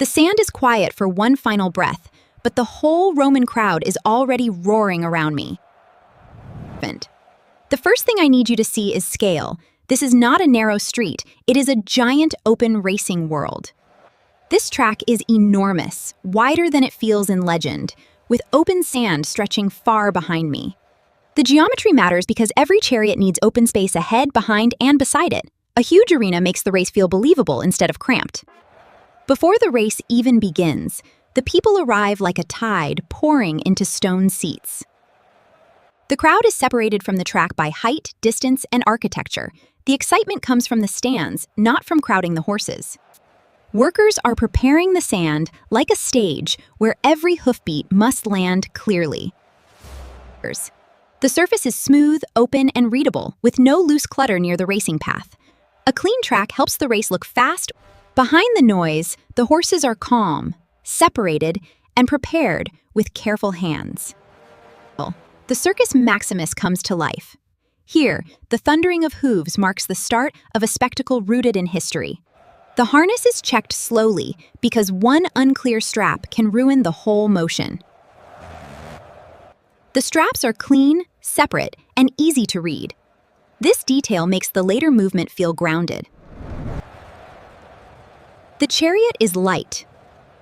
The sand is quiet for one final breath, but the whole Roman crowd is already roaring around me. The first thing I need you to see is scale. This is not a narrow street, it is a giant open racing world. This track is enormous, wider than it feels in legend, with open sand stretching far behind me. The geometry matters because every chariot needs open space ahead, behind, and beside it. A huge arena makes the race feel believable instead of cramped. Before the race even begins, the people arrive like a tide pouring into stone seats. The crowd is separated from the track by height, distance, and architecture. The excitement comes from the stands, not from crowding the horses. Workers are preparing the sand like a stage where every hoofbeat must land clearly. The surface is smooth, open, and readable, with no loose clutter near the racing path. A clean track helps the race look fast. Behind the noise, the horses are calm, separated, and prepared with careful hands. The Circus Maximus comes to life. Here, the thundering of hooves marks the start of a spectacle rooted in history. The harness is checked slowly because one unclear strap can ruin the whole motion. The straps are clean, separate, and easy to read. This detail makes the later movement feel grounded. The chariot is light,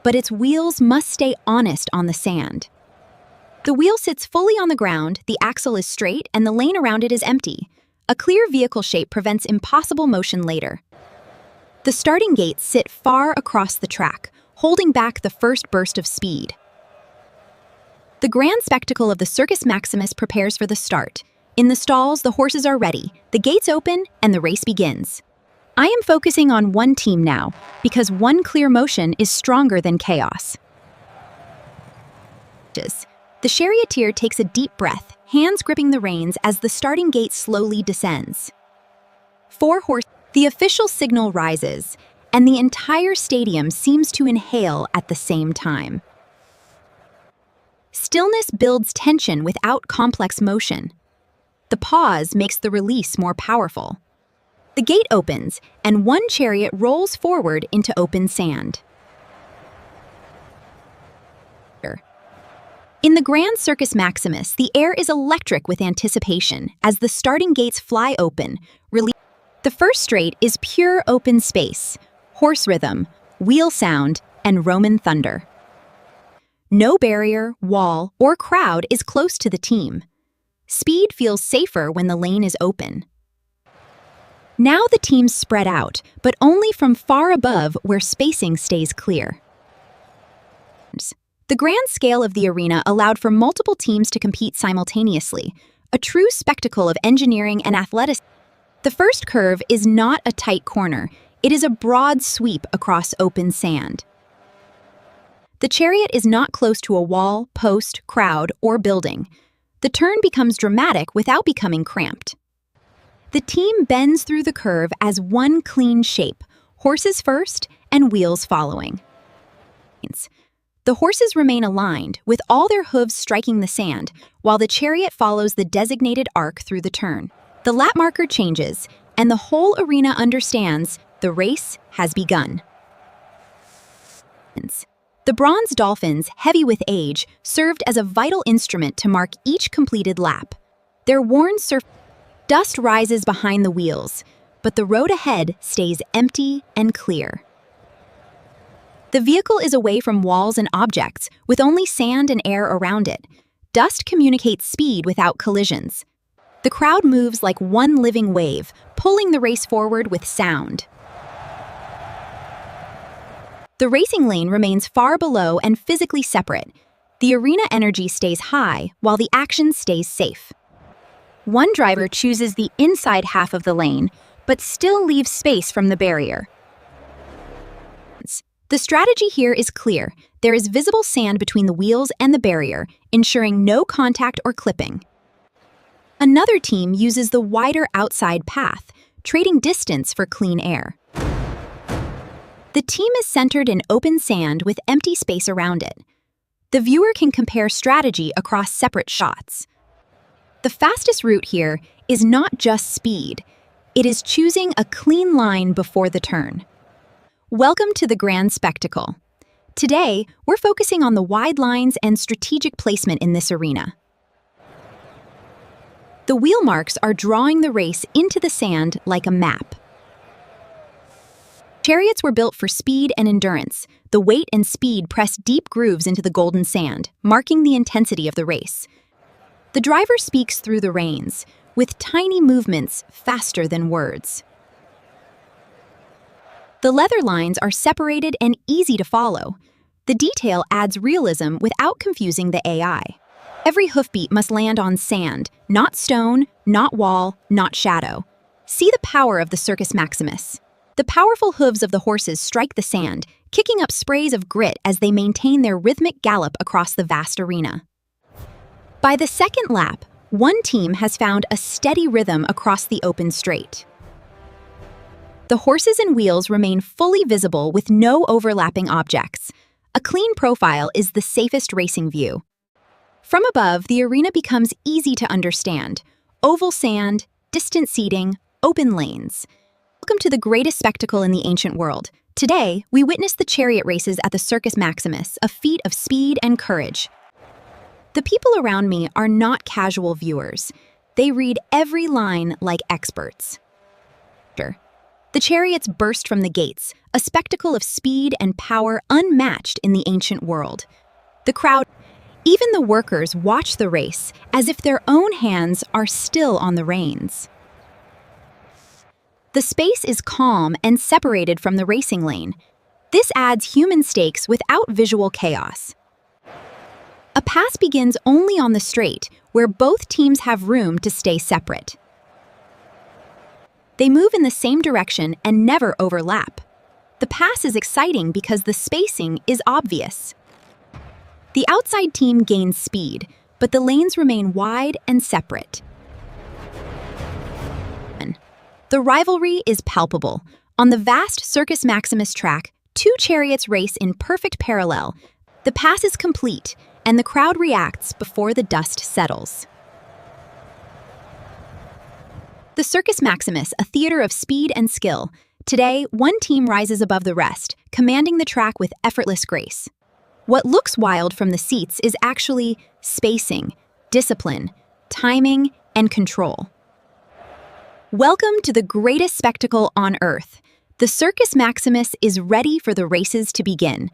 but its wheels must stay honest on the sand. The wheel sits fully on the ground, the axle is straight, and the lane around it is empty. A clear vehicle shape prevents impossible motion later. The starting gates sit far across the track, holding back the first burst of speed. The grand spectacle of the Circus Maximus prepares for the start. In the stalls, the horses are ready, the gates open, and the race begins. I am focusing on one team now, because one clear motion is stronger than chaos. The charioteer takes a deep breath, hands gripping the reins as the starting gate slowly descends. The official signal rises, and the entire stadium seems to inhale at the same time. Stillness builds tension without complex motion. The pause makes the release more powerful. The gate opens, and one chariot rolls forward into open sand. In the Grand Circus Maximus, the air is electric with anticipation as the starting gates fly open. The first straight is pure open space, horse rhythm, wheel sound, and Roman thunder. No barrier, wall, or crowd is close to the team. Speed feels safer when the lane is open. Now the teams spread out, but only from far above where spacing stays clear. The grand scale of the arena allowed for multiple teams to compete simultaneously, a true spectacle of engineering and athleticism. The first curve is not a tight corner, it is a broad sweep across open sand. The chariot is not close to a wall, post, crowd, or building. The turn becomes dramatic without becoming cramped. The team bends through the curve as one clean shape, horses first and wheels following. The horses remain aligned, with all their hooves striking the sand, while the chariot follows the designated arc through the turn. The lap marker changes, and the whole arena understands the race has begun. The bronze dolphins, heavy with age, served as a vital instrument to mark each completed lap. Their worn dust rises behind the wheels, but the road ahead stays empty and clear. The vehicle is away from walls and objects, with only sand and air around it. Dust communicates speed without collisions. The crowd moves like one living wave, pulling the race forward with sound. The racing lane remains far below and physically separate. The arena energy stays high, while the action stays safe. One driver chooses the inside half of the lane, but still leaves space from the barrier. The strategy here is clear. There is visible sand between the wheels and the barrier, ensuring no contact or clipping. Another team uses the wider outside path, trading distance for clean air. The team is centered in open sand with empty space around it. The viewer can compare strategy across separate shots. The fastest route here is not just speed. It is choosing a clean line before the turn. Welcome to the grand spectacle. Today, we're focusing on the wide lines and strategic placement in this arena. The wheel marks are drawing the race into the sand like a map. Chariots were built for speed and endurance. The weight and speed press deep grooves into the golden sand, marking the intensity of the race. The driver speaks through the reins, with tiny movements faster than words. The leather lines are separated and easy to follow. The detail adds realism without confusing the AI. Every hoofbeat must land on sand, not stone, not wall, not shadow. See the power of the Circus Maximus. The powerful hooves of the horses strike the sand, kicking up sprays of grit as they maintain their rhythmic gallop across the vast arena. By the second lap, one team has found a steady rhythm across the open straight. The horses and wheels remain fully visible with no overlapping objects. A clean profile is the safest racing view. From above, the arena becomes easy to understand. Oval sand, distant seating, open lanes. Welcome to the greatest spectacle in the ancient world. Today, we witness the chariot races at the Circus Maximus, a feat of speed and courage. The people around me are not casual viewers. They read every line like experts. The chariots burst from the gates, a spectacle of speed and power unmatched in the ancient world. The crowd, even the workers, watch the race as if their own hands are still on the reins. The space is calm and separated from the racing lane. This adds human stakes without visual chaos. A pass begins only on the straight, where both teams have room to stay separate. They move in the same direction and never overlap. The pass is exciting because the spacing is obvious. The outside team gains speed, but the lanes remain wide and separate. The rivalry is palpable. On the vast Circus Maximus track, two chariots race in perfect parallel. The pass is complete, and the crowd reacts before the dust settles. The Circus Maximus, a theater of speed and skill. Today, one team rises above the rest, commanding the track with effortless grace. What looks wild from the seats is actually spacing, discipline, timing, and control. Welcome to the greatest spectacle on Earth. The Circus Maximus is ready for the races to begin.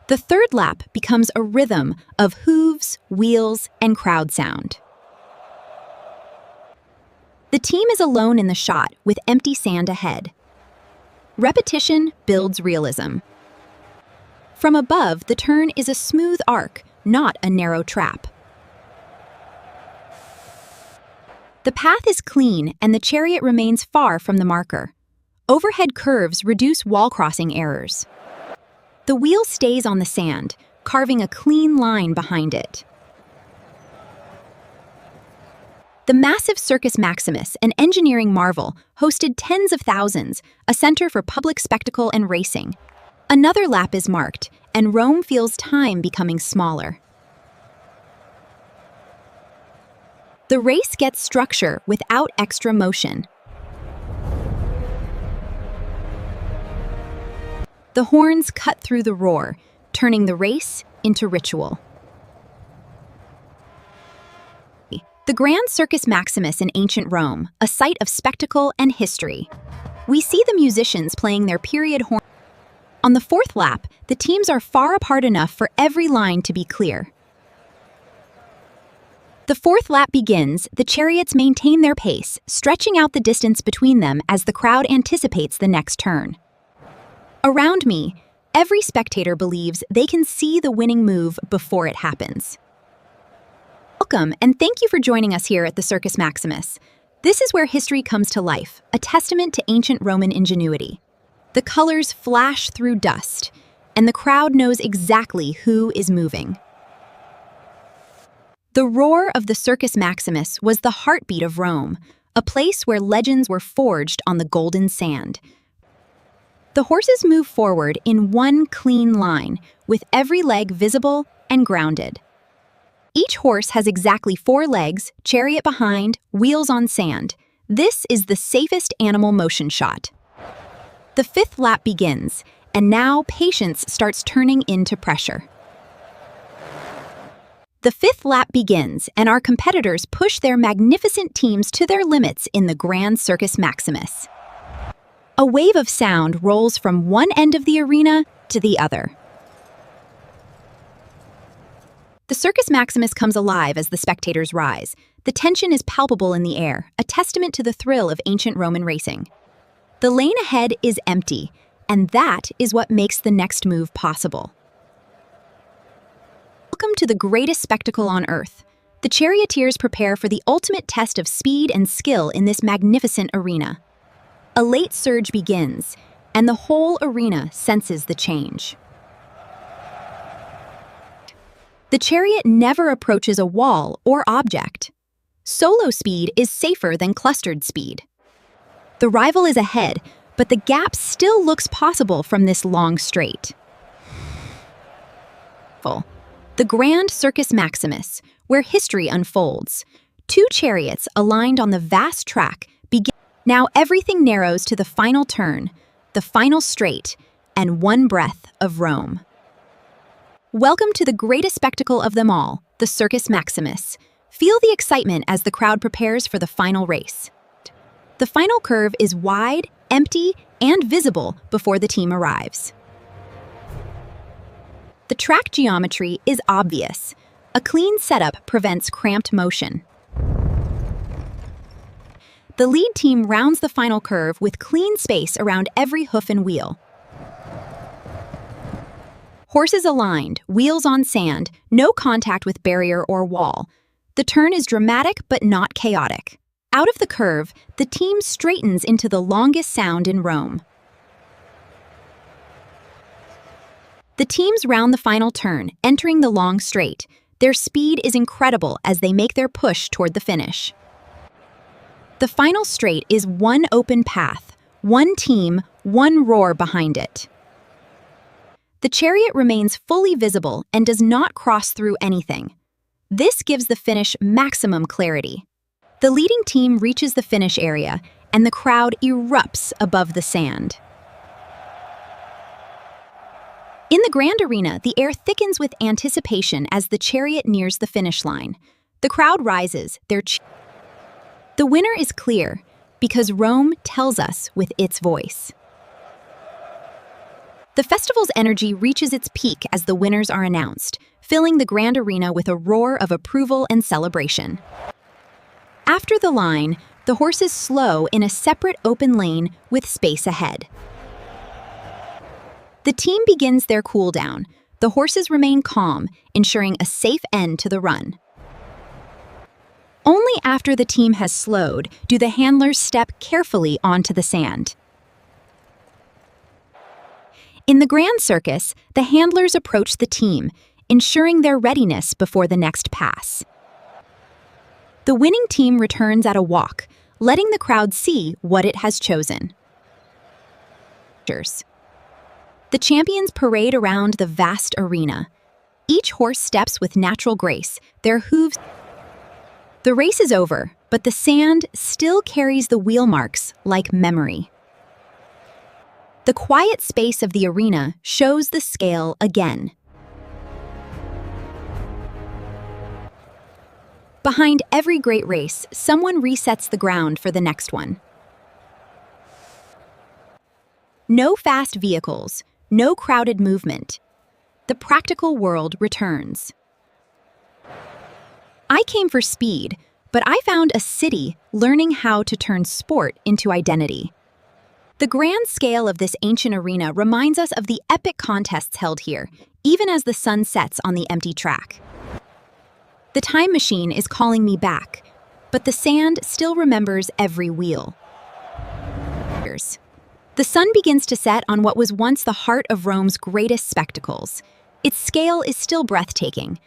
The third lap becomes a rhythm of hooves, wheels, and crowd sound. The team is alone in the shot with empty sand ahead. Repetition builds realism. From above, the turn is a smooth arc, not a narrow trap. The path is clean and the chariot remains far from the marker. Overhead curves reduce wall crossing errors. The wheel stays on the sand, carving a clean line behind it. The massive Circus Maximus, an engineering marvel, hosted tens of thousands, a center for public spectacle and racing. Another lap is marked, and Rome feels time becoming smaller. The race gets structure without extra motion. The horns cut through the roar, turning the race into ritual. The Grand Circus Maximus in ancient Rome, a site of spectacle and history. We see the musicians playing their period horn. On the fourth lap, the teams are far apart enough for every line to be clear. The fourth lap begins, the chariots maintain their pace, stretching out the distance between them as the crowd anticipates the next turn. Around me, every spectator believes they can see the winning move before it happens. Welcome, and thank you for joining us here at the Circus Maximus. This is where history comes to life, a testament to ancient Roman ingenuity. The colors flash through dust, and the crowd knows exactly who is moving. The roar of the Circus Maximus was the heartbeat of Rome, a place where legends were forged on the golden sand. The horses move forward in one clean line, with every leg visible and grounded. Each horse has exactly 4 legs, chariot behind, wheels on sand. This is the safest animal motion shot. The fifth lap begins, and now patience starts turning into pressure. The fifth lap begins, and our competitors push their magnificent teams to their limits in the Grand Circus Maximus. A wave of sound rolls from one end of the arena to the other. The Circus Maximus comes alive as the spectators rise. The tension is palpable in the air, a testament to the thrill of ancient Roman racing. The lane ahead is empty, and that is what makes the next move possible. Welcome to the greatest spectacle on Earth. The charioteers prepare for the ultimate test of speed and skill in this magnificent arena. A late surge begins, and the whole arena senses the change. The chariot never approaches a wall or object. Solo speed is safer than clustered speed. The rival is ahead, but the gap still looks possible from this long straight. The Grand Circus Maximus, where history unfolds. Two chariots aligned on the vast track begin. Now everything narrows to the final turn, the final straight, and one breath of Rome. Welcome to the greatest spectacle of them all, the Circus Maximus. Feel the excitement as the crowd prepares for the final race. The final curve is wide, empty, and visible before the team arrives. The track geometry is obvious. A clean setup prevents cramped motion. The lead team rounds the final curve with clean space around every hoof and wheel. Horses aligned, wheels on sand, no contact with barrier or wall. The turn is dramatic but not chaotic. Out of the curve, the team straightens into the longest sound in Rome. The teams round the final turn, entering the long straight. Their speed is incredible as they make their push toward the finish. The final straight is one open path, one team, one roar behind it. The chariot remains fully visible and does not cross through anything. This gives the finish maximum clarity. The leading team reaches the finish area, and the crowd erupts above the sand. In the grand arena, the air thickens with anticipation as the chariot nears the finish line. The crowd rises, the winner is clear, because Rome tells us with its voice. The festival's energy reaches its peak as the winners are announced, filling the grand arena with a roar of approval and celebration. After the line, the horses slow in a separate open lane with space ahead. The team begins their cool down. The horses remain calm, ensuring a safe end to the run. Only after the team has slowed do the handlers step carefully onto the sand. In the Grand Circus, the handlers approach the team, ensuring their readiness before the next pass. The winning team returns at a walk, letting the crowd see what it has chosen. The champions parade around the vast arena. Each horse steps with natural grace, their hooves. The race is over, but the sand still carries the wheel marks like memory. The quiet space of the arena shows the scale again. Behind every great race, someone resets the ground for the next one. No fast vehicles, no crowded movement. The practical world returns. I came for speed, but I found a city learning how to turn sport into identity. The grand scale of this ancient arena reminds us of the epic contests held here, even as the sun sets on the empty track. The time machine is calling me back, but the sand still remembers every wheel. The sun begins to set on what was once the heart of Rome's greatest spectacles. Its scale is still breathtaking,